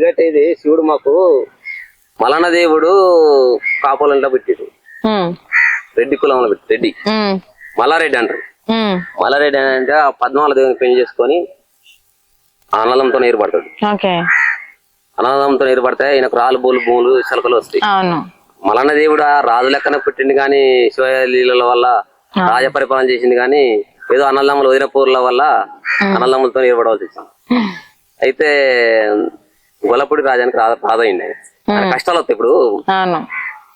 ఎందుకంటే ఇది శివుడు మాకు మలన దేవుడు కాపులంలో పెట్టాడు. రెడ్డి కులంలో పెట్టి రెడ్డి మల్లారెడ్డి అంటారు. మల్లారెడ్డి అంటే పద్మాల దేవుని పెళ్లి చేసుకొని అన్నదంతో ఏర్పడతాడు. అన్నదంతో ఏర్పడితే ఈయనకు రాళ్ళు బోలు భూములు చిలకలు వస్తాయి. మలన్న దేవుడు రాజు లెక్కన పెట్టింది కానీ శివలీల వల్ల రాజ పరిపాలన చేసింది కానీ ఏదో అన్నదమ్ములు వదినపూర్ల వల్ల అన్నదమ్ములతో ఏర్పడవలసి వచ్చింది. అయితే గొల్లపూడి రాజానికి రాదయింది. కష్టాలు వస్తాయి. ఇప్పుడు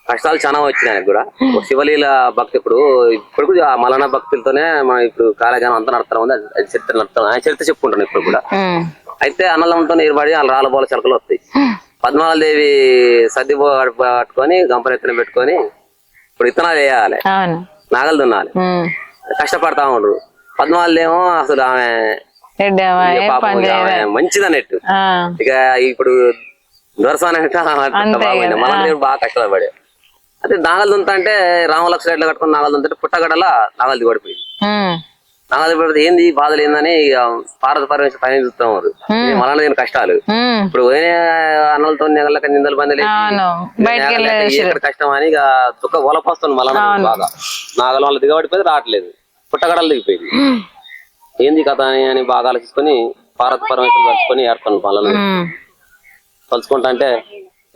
కష్టాలు చాలా వచ్చినాయి ఆయనకు కూడా. శివలీల భక్తి ఇప్పుడు ఆ మలన భక్తులతోనే మనం ఇప్పుడు కాలజ్ఞానం అంతా నడుస్తూ ఉంది. అది చరిత్ర నడుస్తాం, ఆయన చరిత్ర చెప్పుకుంటున్నాం ఇప్పుడు కూడా. అయితే అన్నదమ్ములతో ఏర్పడి వాళ్ళ రాళ్ళ బోల చిలకలు వస్తాయి. పద్మాలదేవి సద్ది పట్టుకొని గంపన ఎత్తున పెట్టుకొని ఇప్పుడు విత్తనాలు వేయాలి, నాగలు దున్నాలి, కష్టపడతా ఉండరు. పద్మాలదేమో అసలు ఆమె మంచిది అన్నట్టు. ఇక ఇప్పుడు దొరసాని బాగుంది. మలదేవుడు బాగా కష్టపడే. అయితే నాగలు దుంత అంటే రామలక్ష్మ ఎట్లా కట్టుకుని నాగలు దుంటే పుట్టగడలా నాగలు దిగబడిపోయింది. నాగలు దిగబడితే ఏంది బాధలు ఏందని పార్వతి పరమేశ్వర పైన చూస్తాం. మలన దేని కష్టాలు ఇప్పుడు అన్నలతో నెగలక నిందలు బందలు ఎక్కడ కష్టం అని ఇక దుఃఖ ఒలపోస్తుంది. మలన బాగా నాగల వల్ల దిగబడిపోయి రావట్లేదు, పుట్టగడలు దిగిపోయింది. ఏంది కథ అని బాగా ఆలోచించుకొని పార్వతి పరమేశ్వరం కలుసుకొని ఏర్పడి మలన కలుసుకుంటా అంటే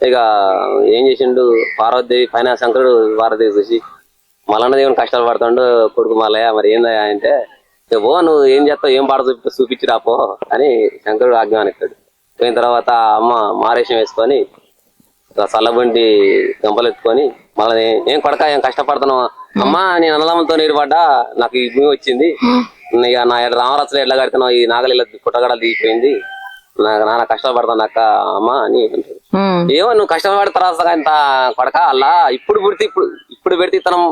ఇక ఏం చేసిండు పార్వతీదేవి పైన శంకరుడు పార్వతీదేవి చూసి మలన్న దేవుని కష్టాలు పడుతుండు కొడుకు మల్లయ్య మరి ఏందయ్యా అంటే ఓ నువ్వు ఏం చేస్తావు ఏం పాట చూపించి రాపో అని శంకరుడు ఆజ్ఞానిస్తాడు. పోయిన తర్వాత అమ్మ మారేషం వేసుకొని చల్లబండి గంపలు ఎత్తుకొని మళ్ళీ ఏం కొడక ఏం కష్టపడుతున్నావు అమ్మా, నేను అన్నదమ్ములతో నీరుపడ్డా నాకు ఈ భూమి వచ్చింది, ఇక నా రామరత్నం ఎట్లా కడుతున్నావు, ఈ నాగలి పుట్టగడలు దిగిపోయింది, నాన్న కష్టపడతాను అక్క అమ్మ అని అంటాడు. ఏమో నువ్వు కష్టపడతారా ఇంత కొడక అలా ఇప్పుడు పెడితే ఇతనం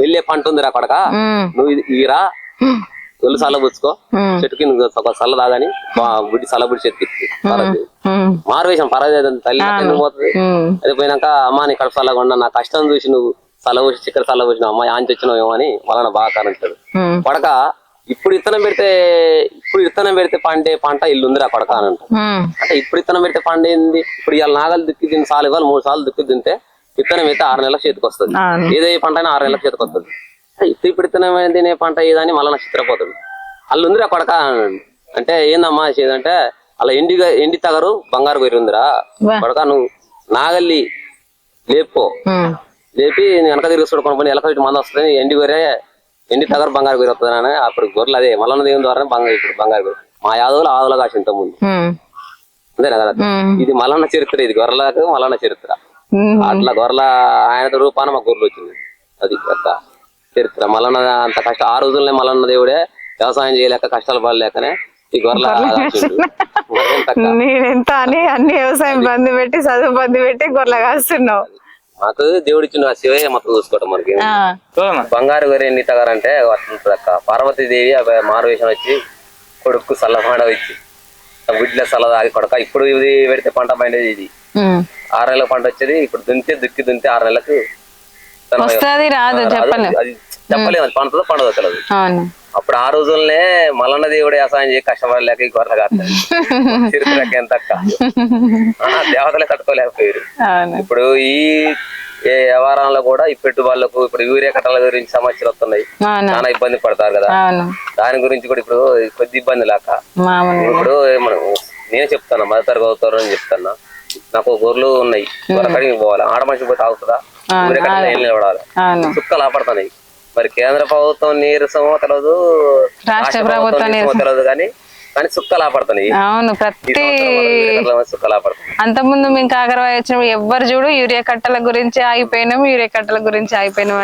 వెళ్ళే పంట ఉందిరా కొడక, నువ్వు ఇరా ఒళ్ళు చల్ల పుచ్చుకో చెట్టుకి నువ్వు ఒక చల్ల దాగాని బుడ్డి చల్ల బుడ్డి చెట్టుకి మారువేశాం పర్వాలేదు తల్లి ఎందుకు పోతుంది. అది పోయినాక అమ్మ నీ కడుపు చల్లగా ఉన్నా నా కష్టం చూసి నువ్వు చల్ల పోసి చిక్కర చల్ల పోసిన అమ్మాయి ఆంచి వచ్చినావు ఏమో అని వలన బాగా కారణించాడు. కొడక ఇప్పుడు ఇత్తనం పెడితే పంట ఇల్లు ఉందిరా కొడక అని అంటారు. అంటే ఇప్పుడు ఇత్తనం పెడితే పంట ఏంది, ఇప్పుడు ఇవాళ నాగలు దిక్కి తిని సాలు ఇవ్వాలి 3 సార్లు దిక్కు తింటే విత్తనం అయితే 6 నెలలకు చేతికి వస్తుంది. ఏదో పంట అయినా 6 నెలలకు చేతికి వస్తుంది. ఇప్పుడు ఇత్తనం తినే పంట ఏదని మళ్ళీ నక్షత్రపోతుంది. అల్లు ఉందిరా కొడక అంటే ఏందమ్మా చేదంటే అలా ఎండి తగరు బంగారు గొర్రె ఉందిరా కొడక, నువ్వు నాగల్లి లేపి వెనక తిరిగి చూడుకొని పని ఎలక మంది వస్తుంది, ఎండి తగరు బంగారు గొర్రె వస్తుంది అని. అప్పుడు గొర్రెలు అదే మల్లన్న దేవుని ద్వారా ఇప్పుడు బంగారు గొర్రె మా యాదవులు ఆవులు కాసి ఇంత ముందు అంతేనా కదా. ఇది మల్లన్న చరిత్ర, ఇది గొర్రెలకు మల్లన్న చరిత్ర. అట్లా గొర్రెల ఆయన రూపాన మా గొర్రెలు వచ్చింది. అది అట్లా చరిత్ర. మల్లన్న అంత కష్టం ఆ రోజుల్లోనే మల్లన్న దేవుడే వ్యవసాయం చేయలేక కష్టాలు పడలేకనే ఈ గొర్రెల నేనెంత అని అన్ని వ్యవసాయం బంద్ పెట్టి చదువు బంద్ పెట్టి గొర్రెలు కాస్తున్నావు. మాకు దేవుడు ఇచ్చిన శివయ్య మొత్తం చూసుకోవటం మనకి. బంగారు గొర్రె ఎన్ని తగారంటే అట్లుంటది అక్క. పార్వతీదేవి మారువేషం వచ్చి కొడుకు చల్లమాడ వచ్చి గుడ్ల చల్ల తాగి కొడక ఇప్పుడు ఇది పెడితే పంట పండేది. ఇది 6 నెలల పంట వచ్చేది. ఇప్పుడు దుంతే 6 నెలలకు అది చెప్పలేదు, అది పంటతో పండుగ తెలియదు. అప్పుడు ఆ రోజుల్లోనే మల్లన్న దేవుడు వ్యవసాయం చేసి కష్టపడలేక ఈ గొర్రెలు కాస్తాయి చరిత్రకి ఎంత దేవతలే తట్టుకోలేకపోయారు. ఇప్పుడు ఈ వ్యవహారంలో కూడా ఈ పెట్టుబడులకు ఇప్పుడు యూరియా కట్టల గురించి సమస్యలు వస్తున్నాయి, చాలా ఇబ్బంది పడతారు కదా. దాని గురించి కూడా ఇప్పుడు కొద్ది ఇబ్బంది లేక ఇప్పుడు నేను చెప్తాను మొదటి తరగతి అవుతారు అని చెప్తాను. నాకు గొర్రెలు ఉన్నాయి, గొర్రెకడికి పోవాలి, ఆడ మనిషి పోతే అవుతుందా, యూరియా కట్టలు ఏం నిలబడాలి, చుక్కలు ఆపడుతున్నాయి. మరి కేంద్ర ప్రభుత్వం నీరసమో తెలియదు, రాష్ట్ర ప్రభుత్వం తెలియదు, కానీ చుక్కలు ఆపడుతున్నాయి. అవును, చుక్కలు ఆపడుతున్నాయి. అంత ముందు మేము కాకరవాయ వచ్చినప్పుడు ఎవ్వరు చూడు యూరియా కట్టల గురించి ఆగిపోయినాం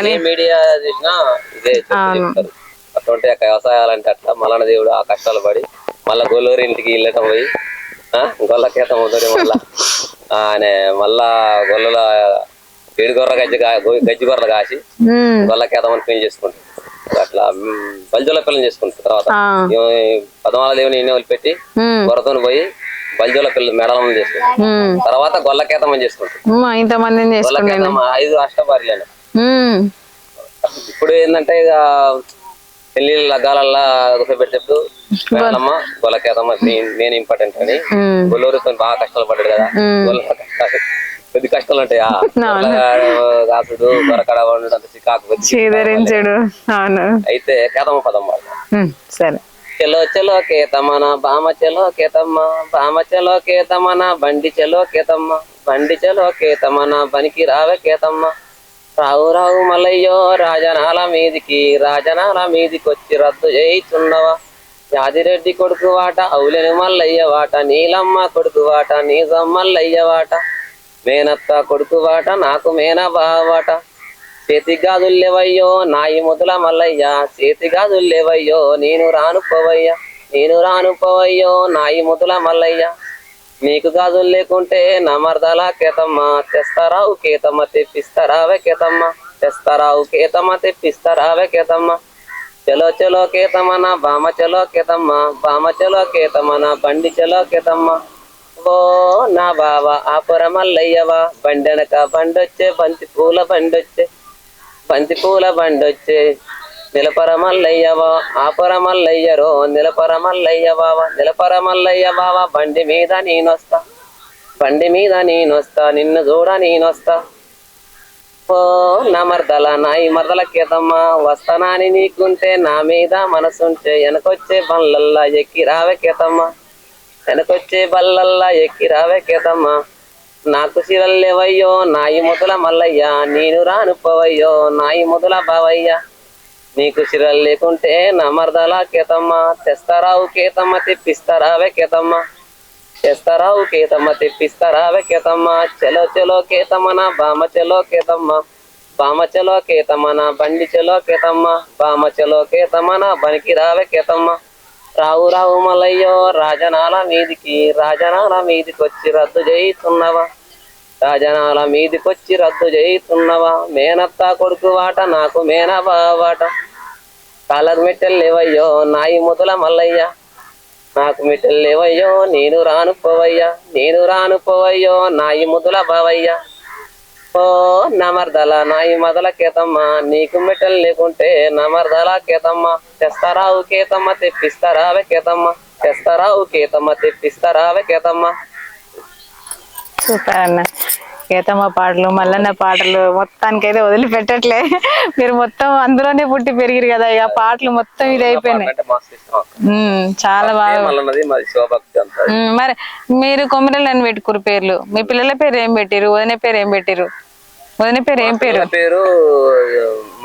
అని మీడియా చూసినా ఇదే చెప్తారు. అటువంటి వ్యవసాయాలంటే అట్లా మల్లన్న దేవుడు ఆ కష్టాలు పడి మళ్ళా గొల్లూరి ఇంటికి వెళ్ళటం పోయి గొల్లకేతం అవుతాడు. ఆయన మళ్ళా గొల్లల ఏడు గొర్రె గజ్జి గొర్రెలు కాసి గొల్లకేతమని పెళ్లి చేసుకుంటారు. అట్లా బల్జోల పిల్లని చేసుకుంటారు. తర్వాత పద్మాల దేవుని ఎన్ని వదిలిపెట్టి గొర్రెతో పోయి బల్జోల పిల్లలు మెడలం చేసుకుంటారు. తర్వాత గొల్లకేతమని చేసుకుంటారు. 5 అష్టభార్యలు. ఇప్పుడు ఏంటంటే ఇక పెళ్లి లగ్గాలల్లా పెడితే మేనమ్మ గొల్లకేతమ్మ నేను ఇంపార్టెంట్ అని గొల్లూరుతో బాగా కష్టాలు పడ్డాడు కదా. కొద్ది కష్టాలు ఉంటాయా కాసుడు గొరకడ వండు అంత చికాకు అయితే కేతమ్మ పదం సరే. చెలో చెలో కేతమ్మన బామ చెలో కేతమ్మ బామ చెలో కేతమ్మన బండి చెలో కేతమ్మ బండి చెలో కేతమ్మన బనికి రావే కేతమ్మ రావు రావు మల్లయ్యో రాజనాల మీదికొచ్చి రద్దు చేయిచున్నవా యాదిరెడ్డి కొడుకు వాట అవులేని మల్లయ్య వాట నీలమ్మ కొడుకు వాట నీజం మల్లయ్య వాట మేనత్త కొడుకు వాట నాకు మేన బావాట చేతి గాజుల్లేవయ్యో నాయి ముదుల మల్లయ్య చేతి గాజుల్లేవయ్యో నేను రాను పోవయ్యో నాయి ముదుల మల్లయ్య నీకు గాజులు లేకుంటే నా మరదలా కేతమ్మ తెస్తారావు కేతమ్మ తెప్పిస్తారావే కేతమ్మ తెస్తారావు కేతమ్మ తెప్పిస్తారావే కేతమ్మ చెలో చెలో కేతమ్మన బామ చెలో కేతమ్మ బామ చెలో కేతమ్మన బండి చెలో కేతమ్మ ఓ నా బావ ఆపుర మల్లయ్యవా బండెనక బండొచ్చే బంతి పూల బండొచ్చే నిలపర మల్లయ్యవా ఆపుర మల్లయ్యరో నిలపర మల్లయ్య బావ బండి మీద నేనొస్తా నిన్ను చూడ నేనొస్తా ఓ నా మర్దల నాయి మర్దల కేతమ్మ వస్తానాని నీకుంటే నా మీద మనసుంటే వెనకొచ్చే బల్లల్లా ఎక్కి రావే కేతమ్మ నాకు సిరల్లేవయ్యో నాయి ముదుల మల్లయ్య నేను రాను పోవయ్యో నాయి ముదుల బావయ్య నీకు సిరలు లేకుంటే నా మరదలా కేతమ్మ తెస్తారావు కేతమ్మ తెప్పిస్తారావే కేతమ్మ చెలో చెలో కేతమ్మ నా బామ చెలో కేతమ్మ నా బండి చెలో కేతమ్మ బామ చెలో కేతమ్మ నా బనికి రావే కేతమ్మ రావు రావు మల్లయ్యో రాజనాల మీదికొచ్చి రద్దు చేయిస్తున్నవా మేనత్త కొడుకు వాట నాకు మేన బావాట కాలర్ మెట్టెలు లేవయ్యో నాయి ముదుల మల్లయ్య నాకు మెట్టెలు లేవయ్యో నేను రాను పోవయ్యో నాయి ముదుల బావయ్య ఓ నా మరదల నాయి మదల కేతమ్మ నీకు మెట్టెలు లేకుంటే నా మరదల కేతమ్మ తెస్తారావు కేతమ్మ తెప్పిస్తారావే కేతమ్మ సూపర్ అన్న. కేతమ్మ పాటలు మల్లన్న పాటలు మొత్తానికైతే వదిలిపెట్టట్లే. మీరు మొత్తం అందులోనే పుట్టి పెరిగిరు కదా, ఇక పాటలు మొత్తం ఇది అయిపోయినాయి. చాలా బాగా. మరి మీరు కొమరలు అని పెట్టుకురు పేర్లు, మీ పిల్లల పేరు ఏం పెట్టిరు? వదిన పేరు ఏం పెట్టిరు? పేరు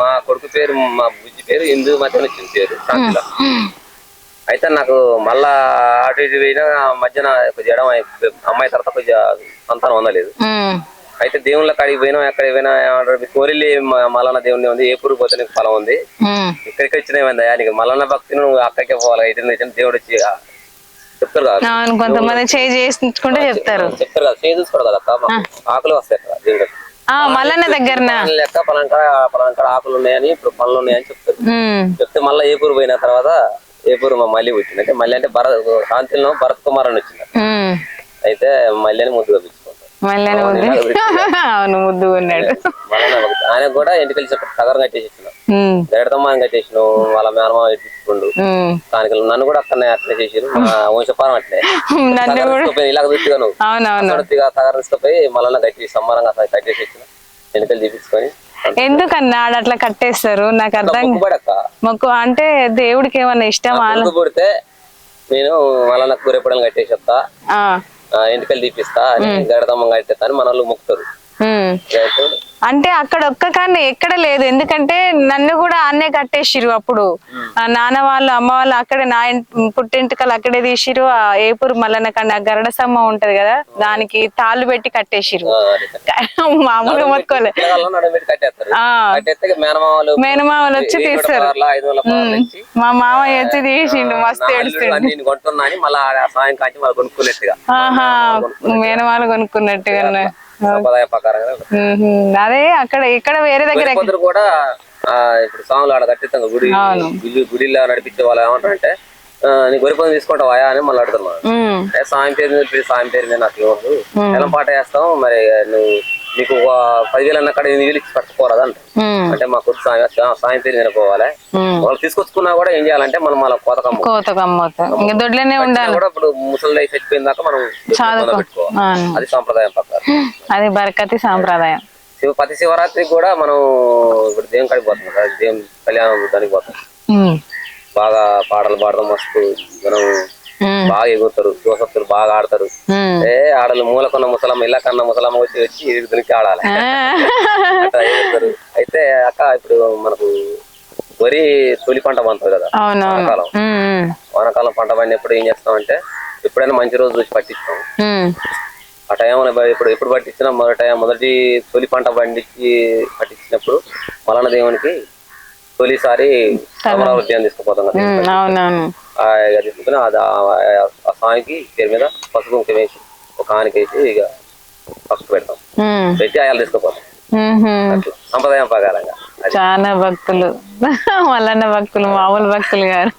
మా కొడుకు పేరు మా బుజ్జి పేరు హిందూ మధ్యన వచ్చిన పేరు. అయితే నాకు మళ్ళా అటు ఇటు పోయినా మధ్యన జడం అమ్మాయి తర్వాత కొంచెం సంతానం అందలేదు. అయితే దేవుళ్ళ కాడికి పోయినా ఎక్కడికి పోయినా కోరిల్లి మల్లన్న దేవుని ఉంది, ఏ పురుగు పోతే నీకు ఫలం ఉంది, ఇక్కడికి వచ్చినాయి నీకు మల్లన్న భక్తిని నువ్వు అక్కడికే పోవాలి. అయితే దేవుడు వచ్చి చెప్తారు కదా, కొంతమంది చెప్తారు కదా, చేయి చూసుకోడు కదా అక్క, ఆకులు వస్తాయి కదా దేవుడు మల్లన్న దగ్గర లెక్క పలాంకాడ ఆకులు ఉన్నాయని ఇప్పుడు పనులు ఉన్నాయని చెప్తారు. చెప్తే మళ్ళీ ఏపూరు పోయిన తర్వాత ఏపూరు మా మళ్ళీ వచ్చింది. అంటే మళ్ళీ అంటే శాంతిలో భరత్ కుమార్ అని వచ్చింది. అయితే మళ్ళీ ముద్దుగా పిలుచుకుంటారు. ఆయన కూడా ఇంటికి టగర్ కట్టేసి ఇచ్చిన గడతమ్మాని కట్టేసిన వాళ్ళ మేనమా ఎట్టించుకోండు కానికలు. నన్ను కూడా అక్కడనే అట్లే చేసారు. మా వంశపారం అట్లే ఇలాగ దుత్తిగా నువ్వు టగర్ తీసుకుపోయి మళ్ళీ కట్టేసి సంబరంగా కట్టేసి ఇచ్చిన ఎన్నికలు తీపించుకొని. ఎందుకన్నా అట్లా కట్టేస్తారు? నాకు అర్థం మొక్కు అంటే దేవుడికి ఏమన్నా ఇష్టం పుడితే నేను మళ్ళీ కూరేపడలు కట్టేసి వస్తా, ఎంటికలు తీపిస్తా అని గడదమ్మ కట్టేస్తా అని మన వాళ్ళు మొక్కుతారు. అంటే అక్కడ ఒక్క కానీ ఎక్కడ లేదు. ఎందుకంటే నన్ను కూడా అన్నే కట్టేసిరు. అప్పుడు నాన్న వాళ్ళు అమ్మ వాళ్ళు అక్కడే నా పుట్టింటికలు అక్కడే తీసిరు. ఆ ఏపూరు మల్లన్న కన్నా గరడ సమ్మ ఉంటది కదా, దానికి తాళ్ళు పెట్టి కట్టేసిరు. మామూలుగా మొత్తుకోలే, మేనమామలు వచ్చి తీస్తారు. మా మామయ్య వచ్చి తీసిండు, మస్తు ఏడుస్తుండు. మేనమాలు కొనుక్కున్నట్టుగా. అదే అక్కడ ఇక్కడ వేరే దగ్గర కూడా ఇప్పుడు సాంగ్లు ఆడ కట్టిస్తాం గుడిలో నడిపించే వాళ్ళు ఏమంటారంటే నీ గొరిపొంది తీసుకుంటావా అని మళ్ళీ అడుగుతున్నాను. సాయం పేరు మీద నాకు ఇవ్వదు, ఎలా పాట వేస్తాం మరి నువ్వు మీకు 10,000 అన్న కాడ 8,000 ఇచ్చి పట్టుకోరాదు అంటే ఉమ్, అంటే మాకు సాయం తీరు తినపోవాలి. ఉమ్. వాళ్ళు తీసుకొచ్చుకున్నా కూడా ఏం చేయాలంటే మనం మళ్ళీ కోతకమ్మ కోతకు అమ్మవుతాం ఇంకా దొడ్లనే ఉండాలి. కూడా ఇప్పుడు ముసలి చచ్చిపోయిన దాకా మనం చదువుకో పెట్టుకోవాలి. అవును. అది సాంప్రదాయం ప్రకారం. అది బరకతి సాంప్రదాయం. ప్రతి శివరాత్రికి కూడా మనం ఇప్పుడు దేవుని కాడికి పోతాం కదా, దేవుని కళ్యాణం దానికి పోతాం. ఉమ్, బాగా పాటలు పాడతాం, మస్తు మనం ఉమ్, బాగా ఎగురుతారు, శివసత్తులు బాగా ఆడతారు. ఉమ్. ఆడలు మూలకున్న ముసలమ్మ ఇళ్ళ కన్నా ముసలమ్మ వచ్చి ఎగురుతునికి ఆడాలి అట్లా ఎగురుతారు. అయితే అక్క ఇప్పుడు మనకు వరి తొలి పంట పండుతుంది కదా అవునవును. వానాకాలం. ఉమ్, ఉమ్, వానాకాలం పంట పండినప్పుడు ఏం చేస్తామంటే ఎప్పుడైనా మంచి రోజు చూసి పట్టిస్తాం. ఉమ్. ఆ టైంలో ఎప్పుడు పట్టించినా మొదటి తొలి పంట పండించి పట్టించినప్పుడు మలన దేవునికి తొలిసారి అమరావతి అని తీసుకుపోతాం కదా. ఉమ్, అవునవును. తీసుకుని అది ఆ స్వామికి పేరు మీద పసుపు కుంకుమ వేసి ఒక ఆనకేసి ఇక పసుపు పెడతాం, ఉమ్, పెట్టి ఆయాలు తీసుకుపోతాం. ఉహు. అట్లా సంప్రదాయం ప్రకారంగా. చాలా భక్తులు మల్లన్న భక్తులు మామూలు భక్తులు గారు.